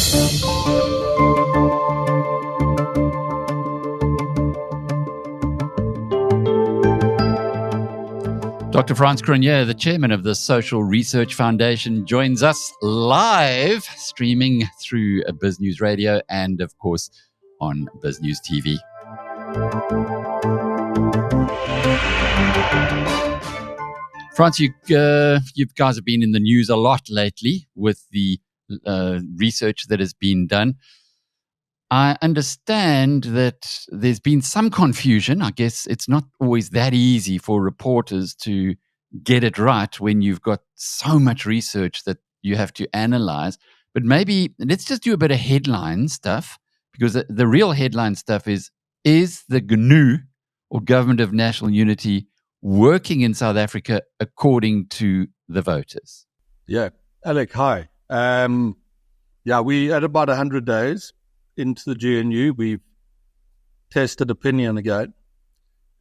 Dr. Frans Cronje, the chairman of the Social Research Foundation, joins us live, streaming through BizNews Radio and, of course, on BizNews TV. Frans, you guys have been in the news a lot lately with the research that has been done. I understand that there's been some confusion. I guess it's not always that easy for reporters to get it right when you've got so much research that you have to analyze. But maybe let's just do a bit of headline stuff, because the real headline stuff is the GNU, or Government of National Unity, working in South Africa according to the voters? Yeah. Alec, hi. We had about 100 days into the GNU. We've tested opinion again.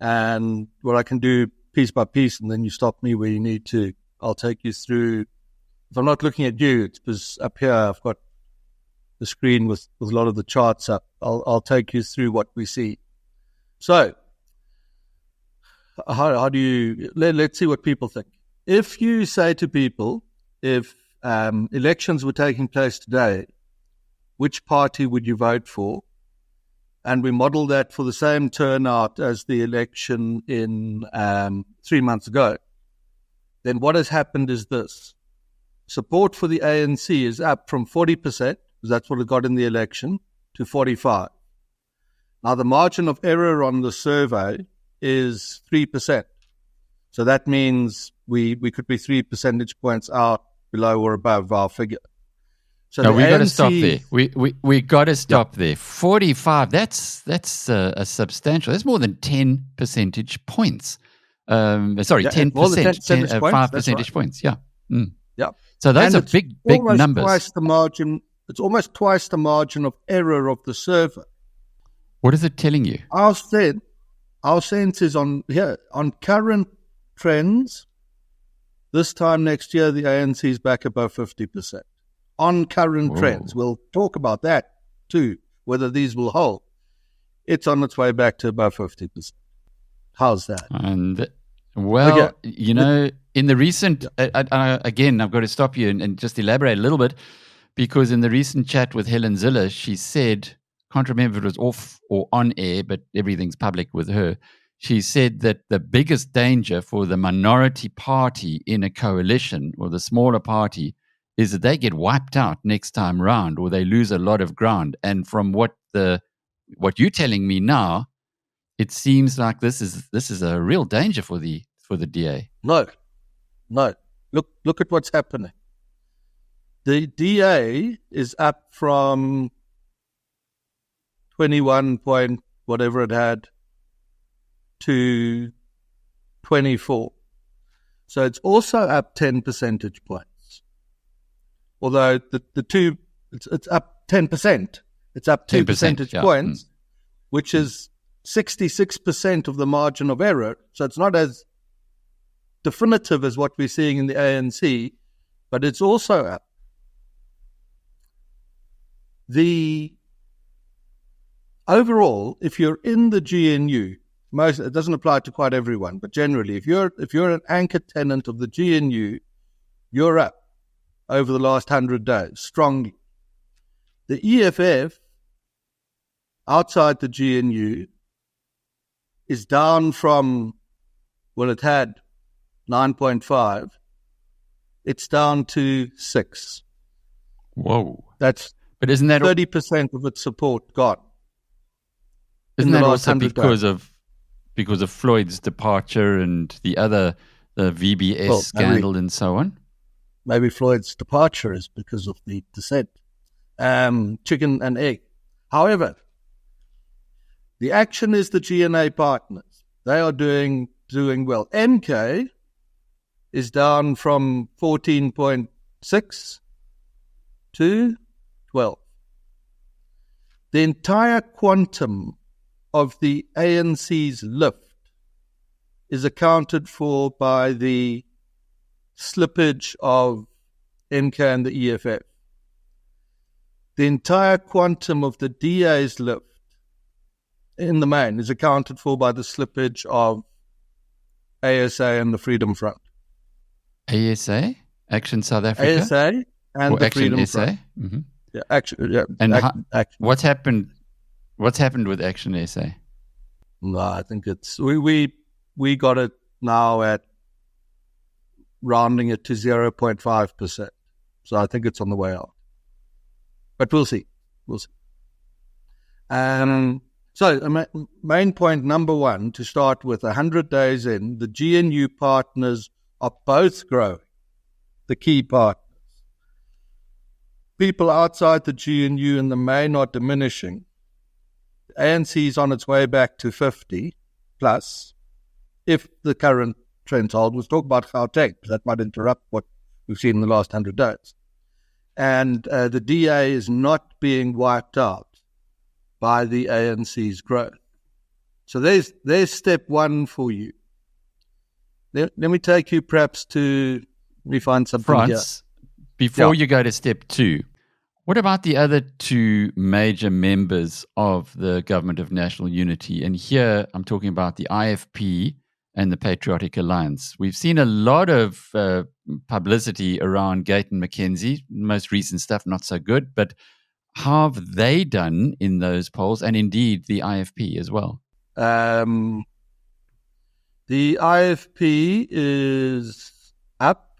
And what I can do piece by piece, and then you stop me where you need to. I'll take you through. If I'm not looking at you, it's because up here I've got the screen with a lot of the charts up. I'll take you through what we see. So, how do you, let's see what people think. If you say to people, if elections were taking place today, which party would you vote for? And we model that for the same turnout as the election in 3 months ago. Then what has happened is this. Support for the ANC is up from 40%, because that's what it got in the election, to 45%. Now, the margin of error on the survey is 3%. So that means we could be 3 percentage points out, below or above our figure. So no, we got to stop there. We got to stop there. 45. That's a substantial. That's more than 10 percentage points. 10%, 5 percentage points. Yeah. Mm. Yeah. So those are big numbers. Twice the margin. It's almost twice the margin of error of the survey. What is it telling you? Our sense is on current trends. This time next year, the ANC is back above 50%. On current trends. We'll talk about that too, whether these will hold. It's on its way back to above 50%. How's that? And in the recent, again, I've got to stop you and just elaborate a little bit, because in the recent chat with Helen Ziller, she said, can't remember if it was off or on air, but everything's public with her. She said that the biggest danger for the minority party in a coalition, or the smaller party, is that they get wiped out next time round, or they lose a lot of ground. And from what you're telling me now, it seems like this is a real danger for the DA. No. Look at what's happening. The DA is up from 21 point whatever it had to 24. So it's also up 10 percentage points. Although the two, it's up 10%. It's up 2 percentage points, which is 66% of the margin of error. So it's not as definitive as what we're seeing in the ANC, but it's also up. The overall, if you're in the GNU, it doesn't apply to quite everyone, but generally, if you're an anchor tenant of the GNU, you're up over the last 100 days, strongly. The EFF, outside the GNU, is down from, it had 9.5. It's down to 6. Whoa. But isn't that 30% of its support gone? Isn't that also because of Floyd's departure and the VBS scandal and so on? Maybe Floyd's departure is because of the dissent. Chicken and egg. However, the action is the GNA partners. They are doing well. MK is down from 14.6 to 12. The entire quantum of the ANC's lift is accounted for by the slippage of MK and the EFF. the entire quantum of the DA's lift in the main is accounted for by the slippage of ASA and the Freedom Front. ASA? Action South Africa? ASA and or the Action Freedom SA? Front. Mm-hmm. Yeah, action. Yeah, and action. What's happened with Action SA? No, I think it's we got it now at rounding it to 0.5%. So I think it's on the way out. But we'll see. So main point number one, to start with, 100 days in, the GNU partners are both growing, the key partners. People outside the GNU in the main are diminishing. The ANC is on its way back to 50 plus, if the current trends hold. We'll talk about Gauteng, because that might interrupt what we've seen in the last 100 days. And the DA is not being wiped out by the ANC's growth. So there's step one for you. Let me take you perhaps to, let me find something Frans, before you go to step two, what about the other two major members of the Government of National Unity? And here I'm talking about the IFP and the Patriotic Alliance. We've seen a lot of publicity around Gauteng McKenzie, most recent stuff, not so good, but how have they done in those polls, and indeed the IFP as well? The IFP is up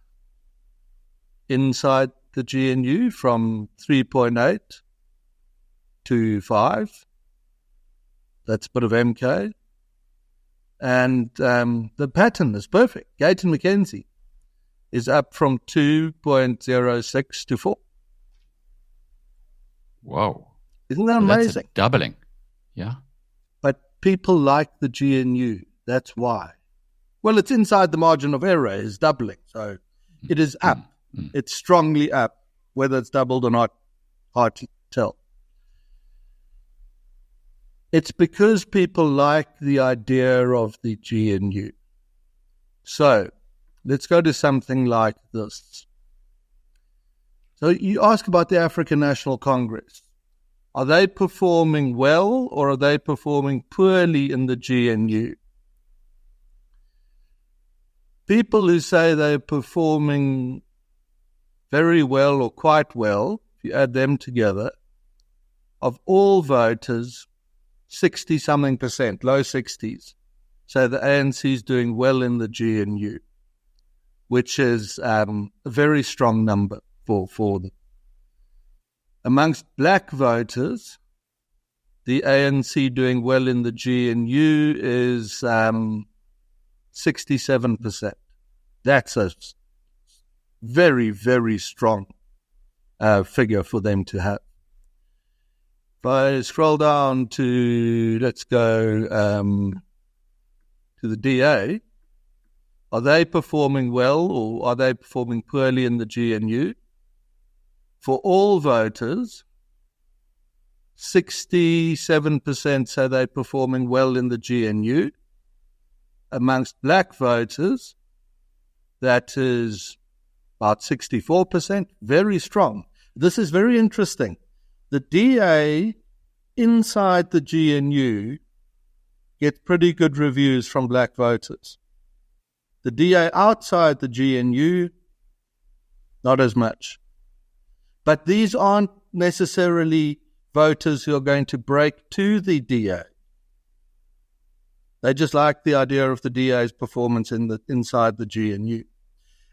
inside the GNU from 3.8 to 5. That's a bit of MK. And the pattern is perfect. Gauteng McKenzie is up from 2.06 to 4. Whoa. Isn't that amazing? That's a doubling. Yeah. But people like the GNU. That's why. Well, it's inside the margin of error, is doubling. So it is up. It's strongly up. Whether it's doubled or not, hard to tell. It's because people like the idea of the GNU. So let's go to something like this. So you ask about the African National Congress. Are they performing well or are they performing poorly in the GNU? People who say they're performing very well or quite well, if you add them together, of all voters, 60-something%, low 60s, say the ANC is doing well in the GNU, which is a very strong number for them. Amongst black voters, the ANC doing well in the GNU is 67%. That's a very, very strong figure for them to have. If I scroll down to, let's go to the DA, are they performing well or are they performing poorly in the GNU? For all voters, 67% say they're performing well in the GNU. Amongst black voters, that is about 64%, very strong. This is very interesting. The DA inside the GNU gets pretty good reviews from black voters. The DA outside the GNU, not as much. But these aren't necessarily voters who are going to break to the DA. They just like the idea of the DA's performance inside the GNU.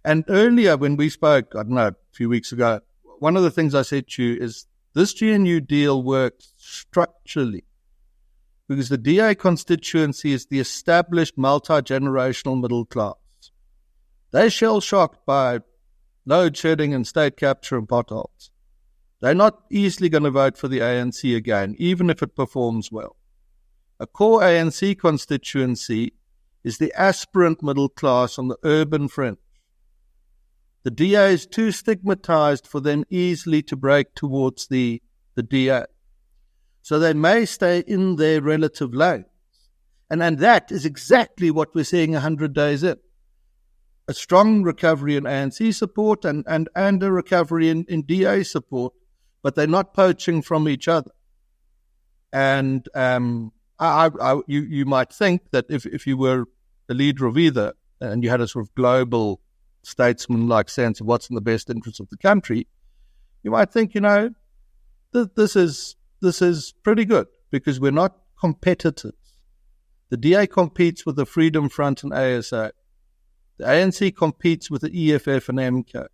And earlier when we spoke, I don't know, a few weeks ago, one of the things I said to you is this GNU deal works structurally because the DA constituency is the established multi-generational middle class. They're shell-shocked by load shedding and state capture and potholes. They're not easily going to vote for the ANC again, even if it performs well. A core ANC constituency is the aspirant middle class on the urban fringe. The DA is too stigmatized for them easily to break towards the DA. So they may stay in their relative lanes. And that is exactly what we're seeing 100 days in. A strong recovery in ANC support and a recovery in DA support, but they're not poaching from each other. And you might think that if you were the leader of either and you had a sort of global statesman-like sense of what's in the best interest of the country, you might think, this is pretty good because we're not competitors. The DA competes with the Freedom Front and ASA. The ANC competes with the EFF and MK.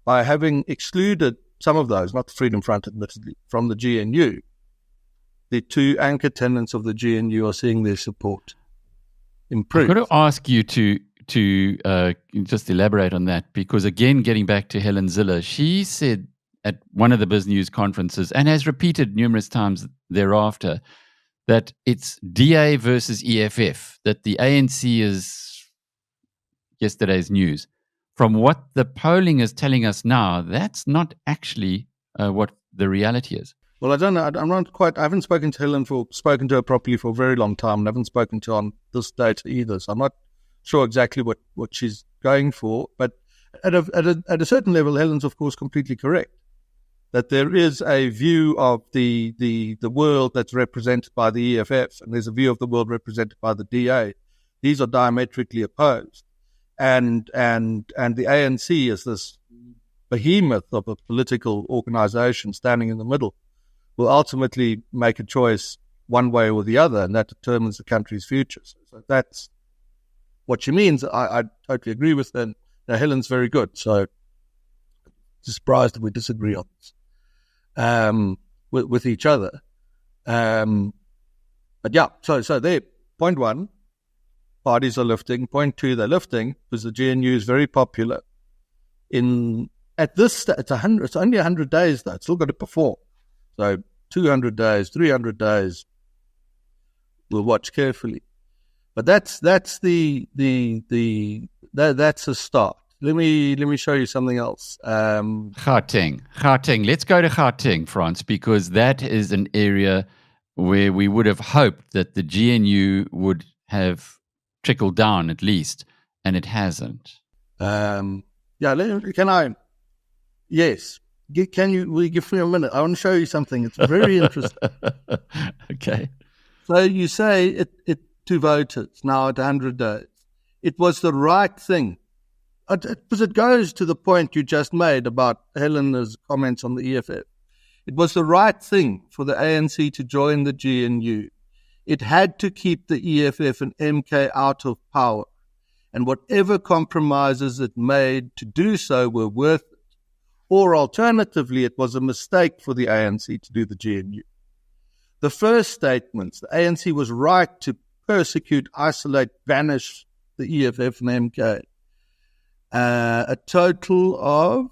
By having excluded some of those, not the Freedom Front admittedly, from the GNU, the two anchor tenants of the GNU are seeing their support improve. I've got to ask you to just elaborate on that, because again, getting back to Helen Zille, she said at one of the BizNews conferences, and has repeated numerous times thereafter, that it's DA versus EFF, that the ANC is yesterday's news. From what the polling is telling us now, that's not actually what the reality is. Well, I don't know. I haven't spoken to her properly for a very long time, and I haven't spoken to her on this data either. So I'm not sure exactly what she's going for. But at a certain level, Helen's of course completely correct that there is a view of the world that's represented by the EFF, and there's a view of the world represented by the DA. These are diametrically opposed, and the ANC is this behemoth of a political organization standing in the middle, will ultimately make a choice one way or the other, and that determines the country's future. So that's what she means. I totally agree with her. Now, Helen's very good, so surprised that we disagree on this with each other. But yeah, so there, point one, parties are lifting. Point two, they're lifting because the GNU is very popular. At this, it's only 100 days though. It's still got to perform. So 200 days, 300 days, we'll watch carefully. But that's that's a start. Let me show you something else. Gauteng. Let's go to Gauteng, Frans, because that is an area where we would have hoped that the GNU would have trickled down at least, and it hasn't. Yes. Will you give me a minute? I want to show you something. It's very interesting. Okay. So you say it to voters now at 100 days. It was the right thing. Because it goes to the point you just made about Helena's comments on the EFF. It was the right thing for the ANC to join the GNU. It had to keep the EFF and MK out of power, and whatever compromises it made to do so were worth it. Or alternatively, it was a mistake for the ANC to do the GNU. The first statements, the ANC was right to persecute, isolate, banish the EFF and MK. A total of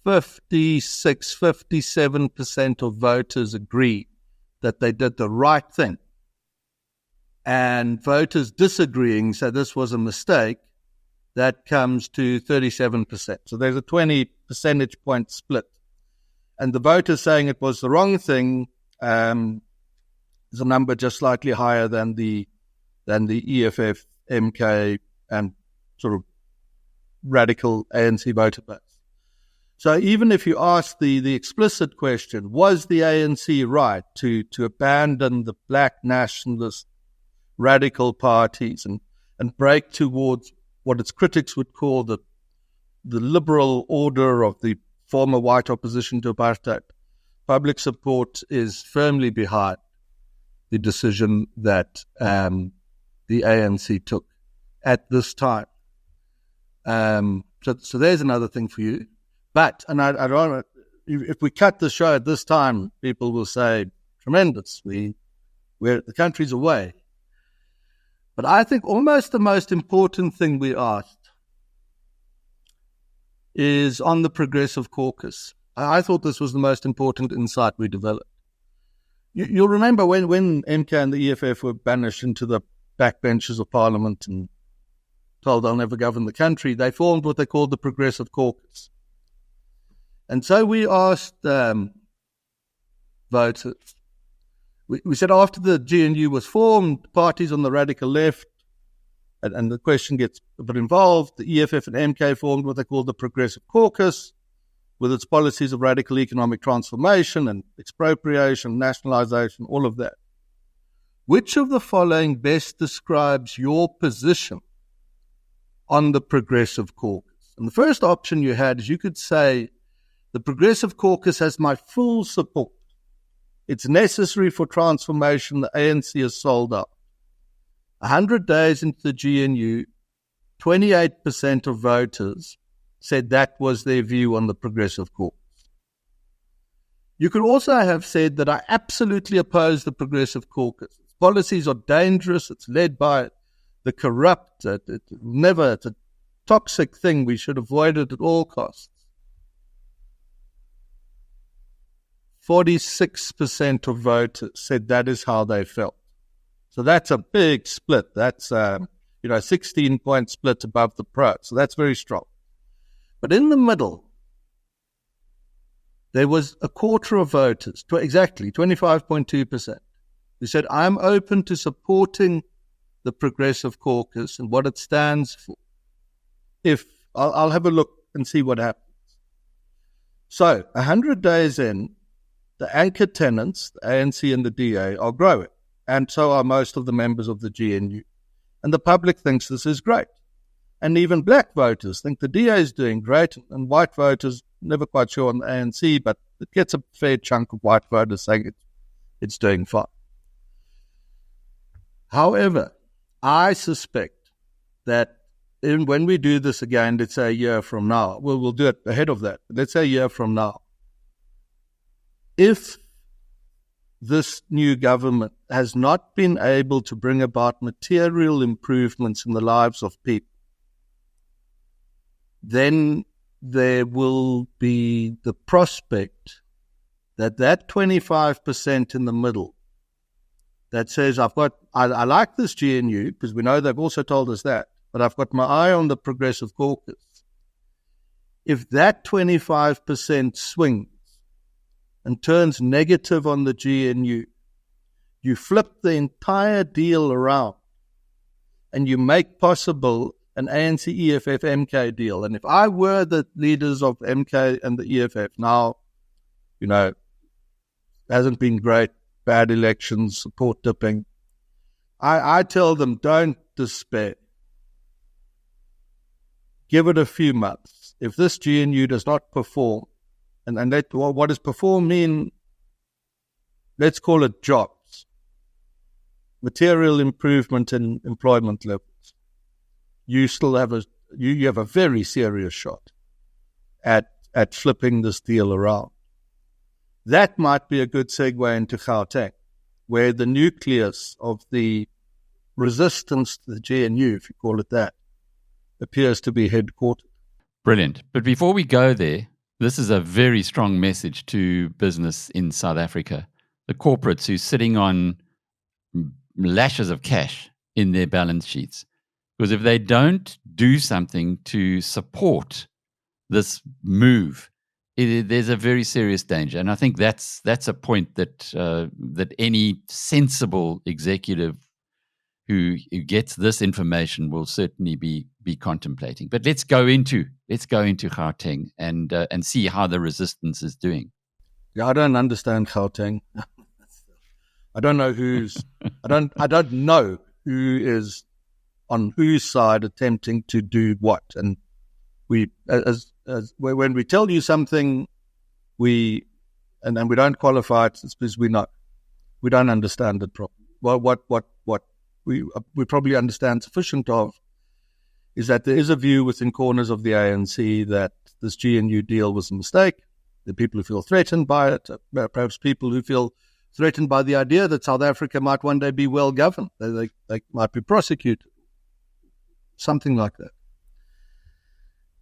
57% of voters agreed that they did the right thing. And voters disagreeing said this was a mistake. That comes to 37%. So there's a 20 percentage point split. And the voters saying it was the wrong thing is a number just slightly higher than the EFF, MK, and sort of radical ANC voter base. So even if you ask the explicit question, was the ANC right to abandon the black nationalist radical parties and break towards what its critics would call the liberal order of the former white opposition to apartheid? Public support is firmly behind the decision that the ANC took at this time. So there's another thing for you. But, and I don't, if we cut the show at this time, people will say, tremendous, the country's away. But I think almost the most important thing we asked is on the Progressive Caucus. I thought this was the most important insight we developed. You'll remember when MK and the EFF were banished into the backbenches of Parliament and told they'll never govern the country, they formed what they called the Progressive Caucus. And so we asked voters, we said after the GNU was formed, parties on the radical left, and the question gets a bit involved, the EFF and MK formed what they called the Progressive Caucus, with its policies of radical economic transformation and expropriation, nationalization, all of that. Which of the following best describes your position on the Progressive Caucus? And the first option you had is you could say, the Progressive Caucus has my full support. It's necessary for transformation. The ANC is sold out. 100 days into the GNU, 28% of voters said that was their view on the Progressive Caucus. You could also have said that I absolutely oppose the Progressive Caucus. Its policies are dangerous. It's led by the corrupt. It's a toxic thing. We should avoid it at all costs. 46% of voters said that is how they felt. So that's a big split. That's 16-point split above the pro. So that's very strong. But in the middle, there was a quarter of voters, exactly 25.2%, who said, I'm open to supporting the Progressive Caucus and what it stands for. If I'll have a look and see what happens. So 100 days in, the anchor tenants, the ANC and the DA, are growing, and so are most of the members of the GNU. And the public thinks this is great. And even black voters think the DA is doing great, and white voters, never quite sure on the ANC, but it gets a fair chunk of white voters saying it's doing fine. However, I suspect that when we do this again, let's say a year from now, we'll do it ahead of that, but let's say a year from now, if this new government has not been able to bring about material improvements in the lives of people, then there will be the prospect that 25% in the middle that says, I like this GNU, because we know they've also told us that, but I've got my eye on the Progressive Caucus. If that 25% swings and turns negative on the GNU, you flip the entire deal around and you make possible an ANC, EFF, MK deal. And if I were the leaders of MK and the EFF, now, hasn't been great, bad elections, support dipping, I tell them, don't despair. Give it a few months. If this GNU does not perform, and what does perform mean? Let's call it jobs, material improvement in employment levels. You still have you have a very serious shot at flipping this deal around. That might be a good segue into Gauteng, where the nucleus of the resistance to the GNU, if you call it that, appears to be headquartered. Brilliant. But before we go there, this is a very strong message to business in South Africa. The corporates who are sitting on lashes of cash in their balance sheets. Because if they don't do something to support this move, there's a very serious danger. And I think that's a point that any sensible executive who gets this information will certainly be contemplating. But let's go into Gauteng and see how the resistance is doing. Yeah, I don't understand Gauteng. I don't know I don't know who is on whose side attempting to do what. And we, when we tell you something, and we don't qualify it, it's because we don't understand it properly. Well, what we probably understand sufficient of is that there is a view within corners of the ANC that this GNU deal was a mistake. There are people who feel threatened by it, perhaps people who feel threatened by the idea that South Africa might one day be well governed. They might be prosecuted, something like that.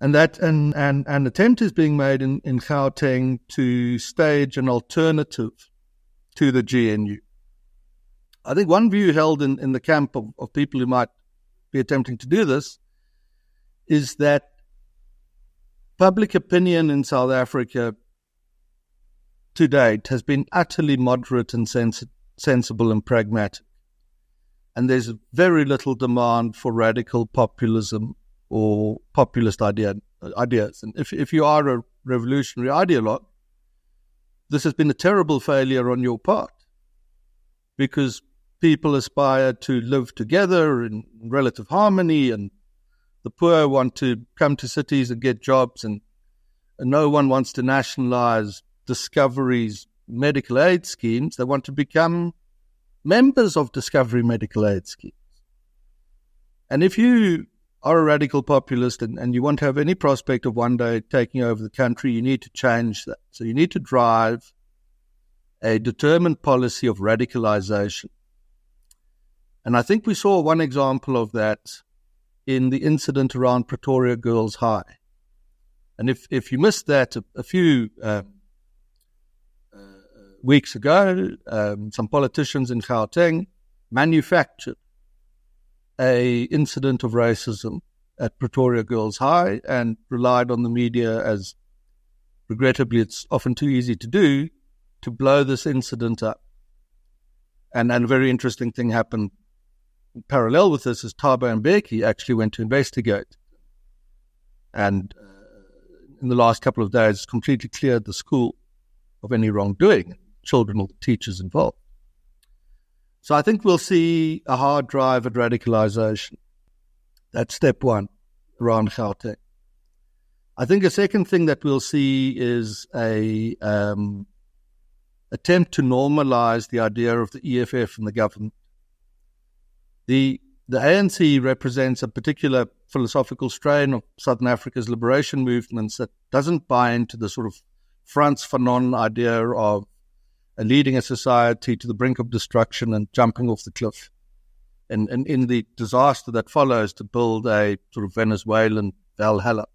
And that an attempt is being made in Gauteng to stage an alternative to the GNU. I think one view held in the camp of people who might be attempting to do this is that public opinion in South Africa to date has been utterly moderate and sensible and pragmatic. And there's very little demand for radical populism or populist ideas. And if you are a revolutionary ideologue, this has been a terrible failure on your part, because people aspire to live together in relative harmony, and the poor want to come to cities and get jobs, and no one wants to nationalize Discovery's medical aid schemes. They want to become members of Discovery medical aid schemes. And if you are a radical populist and you want to have any prospect of one day taking over the country, you need to change that. So you need to drive a determined policy of radicalization. And I think we saw one example of that in the incident around Pretoria Girls High. And if you missed that a few weeks ago, some politicians in Gauteng manufactured a incident of racism at Pretoria Girls High and relied on the media, as regrettably it's often too easy to do, to blow this incident up. And a very interesting thing happened in parallel with this, is Thabo Mbeki actually went to investigate. And in the last couple of days, completely cleared the school of any wrongdoing, children or teachers involved. So I think we'll see a hard drive at radicalization. That's step one around Gauteng. I think a second thing that we'll see is a attempt to normalize the idea of the EFF and the government. The ANC represents a particular philosophical strain of Southern Africa's liberation movements that doesn't buy into the sort of Frans Cronje idea of leading a society to the brink of destruction and jumping off the cliff. And in the disaster that follows, to build a sort of Venezuelan Valhalla.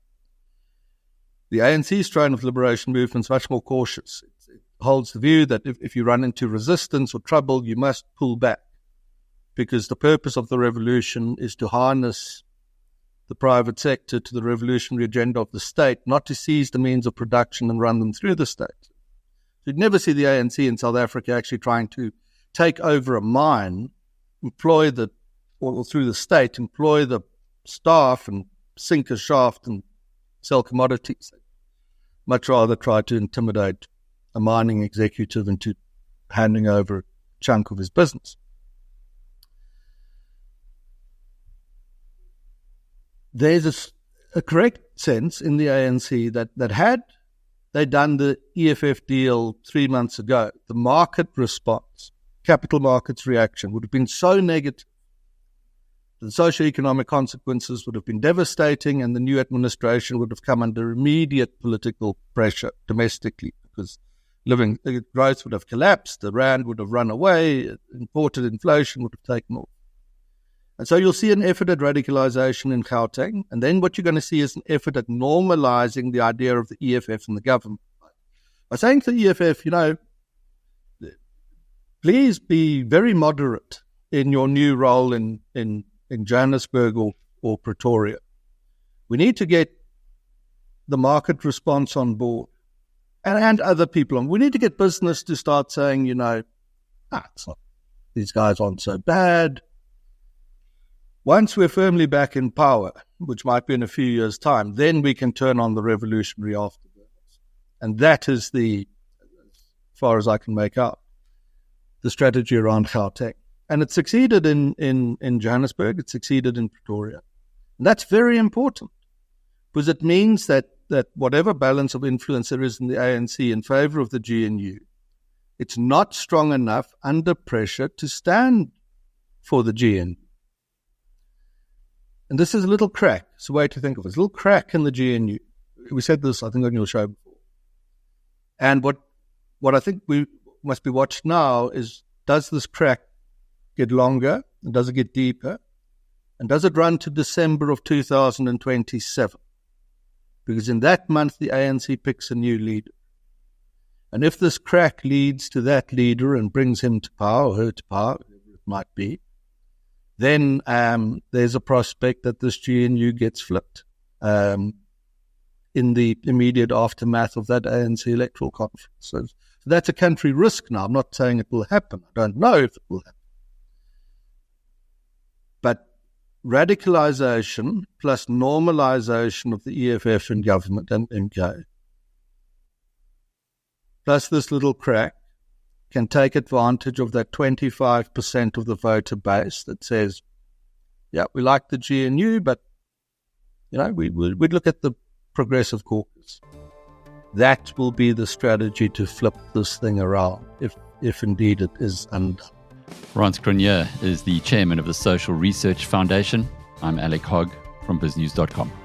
The ANC strain of liberation movement is much more cautious. It holds the view that if you run into resistance or trouble, you must pull back, because the purpose of the revolution is to harness the private sector to the revolutionary agenda of the state, not to seize the means of production and run them through the state. So you'd never see the ANC in South Africa actually trying to take over a mine, employ or through the state, employ the staff and sink a shaft and sell commodities. Much rather try to intimidate a mining executive into handing over a chunk of his business. There's a correct sense in the ANC that had they done the EFF deal 3 months ago, the market response, capital markets reaction would have been so negative. The socioeconomic consequences would have been devastating, and the new administration would have come under immediate political pressure domestically, because living growth would have collapsed, the rand would have run away, imported inflation would have taken off. And so you'll see an effort at radicalization in Gauteng, and then what you're going to see is an effort at normalizing the idea of the EFF and the government. By saying to the EFF, please be very moderate in your new role in Johannesburg or Pretoria. We need to get the market response on board and other people on. We need to get business to start saying, it's not, these guys aren't so bad. Once we're firmly back in power, which might be in a few years' time, then we can turn on the revolutionary afterburners. And that is as far as I can make out, the strategy around Gauteng. And it succeeded in Johannesburg, it succeeded in Pretoria. And that's very important, because it means that whatever balance of influence there is in the ANC in favor of the GNU, it's not strong enough under pressure to stand for the GNU. And this is a little crack. It's a way to think of it. It's a little crack in the GNU. We said this, I think, on your show before. And what I think we must be watched now is, does this crack get longer? And does it get deeper? And does it run to December of 2027? Because in that month, the ANC picks a new leader. And if this crack leads to that leader and brings him to power, or her to power, whatever it might be, then there's a prospect that this GNU gets flipped in the immediate aftermath of that ANC electoral conference. So that's a country risk now. I'm not saying it will happen. I don't know if it will happen. But radicalization plus normalization of the EFF in government and MK plus this little crack, can take advantage of that 25% of the voter base that says, yeah, we like the GNU, but, we'd look at the Progressive Caucus. That will be the strategy to flip this thing around, if indeed it is undone. Frans Cronje is the chairman of the Social Research Foundation. I'm Alec Hogg from BizNews.com.